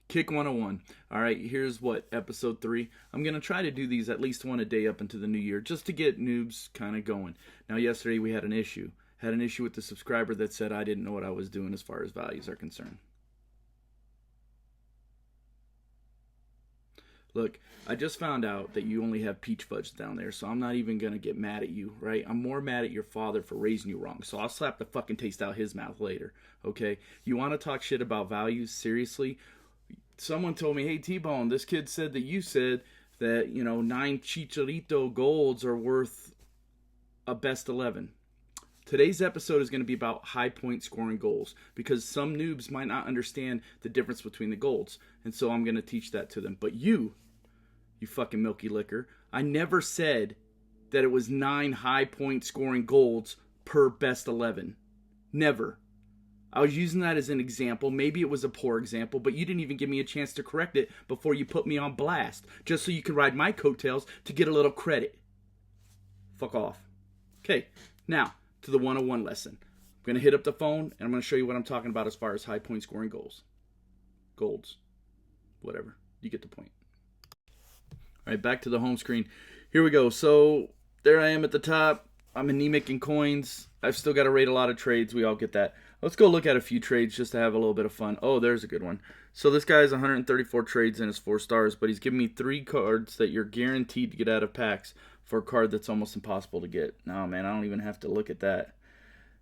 Kick 101. All right, here's what, episode 3. I'm going to try to do these at least one a day up into the new year just to get noobs kind of going. Now, yesterday we had an issue. Had an issue with the subscriber that said I didn't know what I was doing as far as values are concerned. Look, I just found out that you only have peach fudge down there, so I'm not even going to get mad at you, right? I'm more mad at your father for raising you wrong, so I'll slap the fucking taste out his mouth later, okay? You want to talk shit about values? Seriously? Someone told me, hey, T-Bone, this kid said that you said that, 9 Chicharito golds are worth a best 11. Today's episode is going to be about high point scoring goals because some noobs might not understand the difference between the golds, and so I'm going to teach that to them. But you fucking milky liquor, I never said that it was 9 high point scoring golds per best 11. Never. I was using that as an example. Maybe it was a poor example, but you didn't even give me a chance to correct it before you put me on blast, just so you can ride my coattails to get a little credit. Fuck off. Okay, now to the 101 lesson. I'm going to hit up the phone, and I'm going to show you what I'm talking about as far as high point scoring goals. Golds. Whatever. You get the point. All right, back to the home screen. Here we go. So there I am at the top. I'm anemic in coins. I've still got to rate a lot of trades. We all get that. Let's go look at a few trades just to have a little bit of fun. Oh, there's a good one. So this guy has 134 trades in his 4 stars, but he's giving me 3 cards that you're guaranteed to get out of packs for a card that's almost impossible to get. No, man, I don't even have to look at that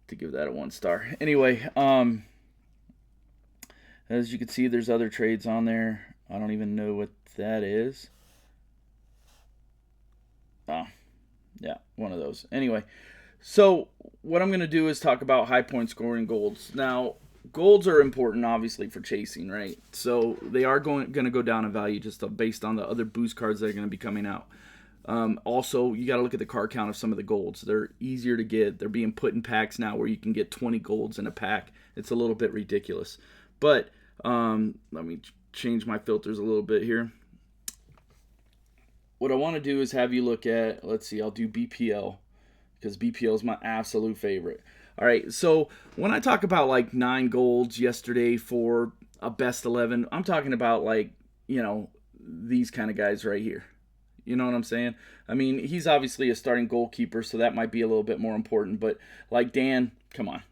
to give that a 1 star. Anyway, as you can see, there's other trades on there. I don't even know what that is. Oh, yeah, one of those. Anyway, so what I'm going to do is talk about high point scoring golds. Now, golds are important, obviously, for chasing, right? So they are going to go down in value just based on the other boost cards that are going to be coming out. Also, you got to look at the card count of some of the golds. They're easier to get. They're being put in packs now where you can get 20 golds in a pack. It's a little bit ridiculous. But let me change my filters a little bit here. What I want to do is have you look at, let's see, I'll do BPL because BPL is my absolute favorite. All right, so when I talk about like 9 golds yesterday for a best 11, I'm talking about like, these kind of guys right here. You know what I'm saying? I mean, he's obviously a starting goalkeeper, so that might be a little bit more important. But like Dan, come on.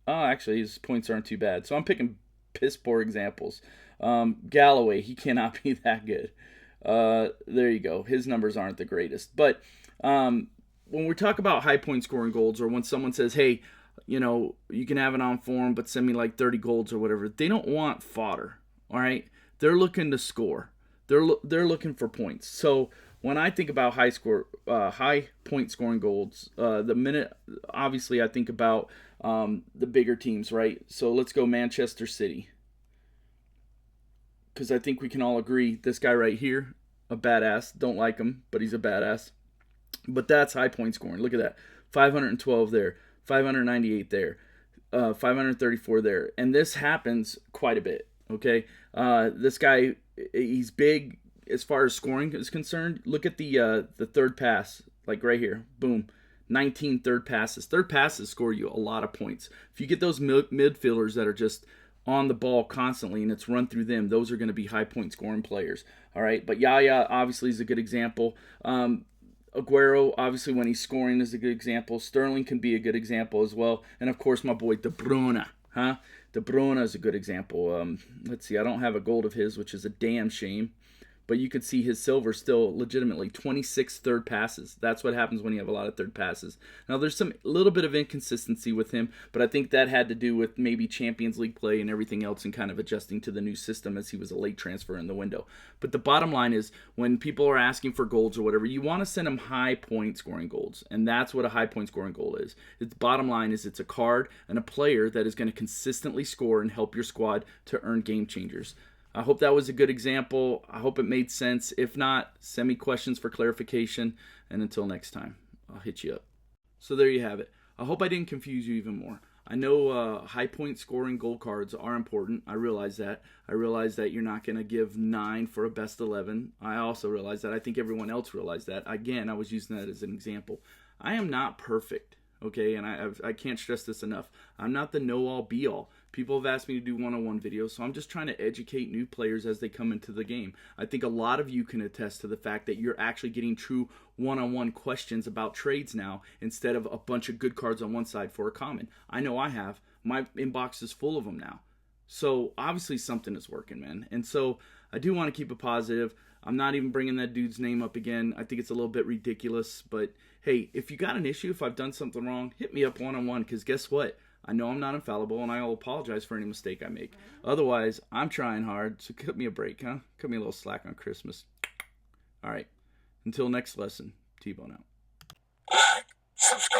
Oh, actually, his points aren't too bad. So I'm picking piss poor examples. Galloway, he cannot be that good. There you go. His numbers aren't the greatest. But when we talk about high point scoring golds, or when someone says, hey, you can have it on form, but send me like 30 golds or whatever, they don't want fodder. All right? They're looking to score. They're looking for points. So when I think about high point scoring golds, the minute obviously I think about the bigger teams, right? So let's go Manchester City, because I think we can all agree this guy right here, a badass. Don't like him, but he's a badass. But that's high point scoring. Look at that, 512 there, 598 there, 534 there, and this happens quite a bit. Okay, this guy, he's big as far as scoring is concerned. Look at the third pass, like right here, boom, 19 third passes. Third passes score you a lot of points. If you get those midfielders that are just on the ball constantly and it's run through them, those are going to be high point scoring players. All right, but Yaya obviously is a good example. Aguero, obviously, when he's scoring, is a good example. Sterling can be a good example as well. And, of course, my boy De Bruyne. De Bruyne is a good example. Let's see, I don't have a gold of his, which is a damn shame. But you could see his silver still legitimately 26 third passes. That's what happens when you have a lot of third passes. Now, there's some little bit of inconsistency with him, but I think that had to do with maybe Champions League play and everything else and kind of adjusting to the new system as he was a late transfer in the window. But the bottom line is when people are asking for golds or whatever, you want to send them high point scoring golds, and that's what a high point scoring goal is. Its bottom line is it's a card and a player that is going to consistently score and help your squad to earn game changers. I hope that was a good example. I hope it made sense. If not, send me questions for clarification. And until next time, I'll hit you up. So there you have it. I hope I didn't confuse you even more. I know high point scoring goal cards are important. I realize that. I realize that you're not going to give 9 for a best 11. I also realize that. I think everyone else realized that. Again, I was using that as an example. I am not perfect. okay? And I can't stress this enough. I'm not the know-all, be-all. People have asked me to do one-on-one videos, so I'm just trying to educate new players as they come into the game. I think a lot of you can attest to the fact that you're actually getting true one-on-one questions about trades now instead of a bunch of good cards on one side for a common. I know I have. My inbox is full of them now. So obviously something is working, man. And so I do want to keep it positive. I'm not even bringing that dude's name up again. I think it's a little bit ridiculous. But hey, if you got an issue, if I've done something wrong, hit me up one-on-one, because guess what? I know I'm not infallible, and I'll apologize for any mistake I make. Otherwise, I'm trying hard, so cut me a break, huh? Cut me a little slack on Christmas. All right. Until next lesson, T-Bone out. Subscribe.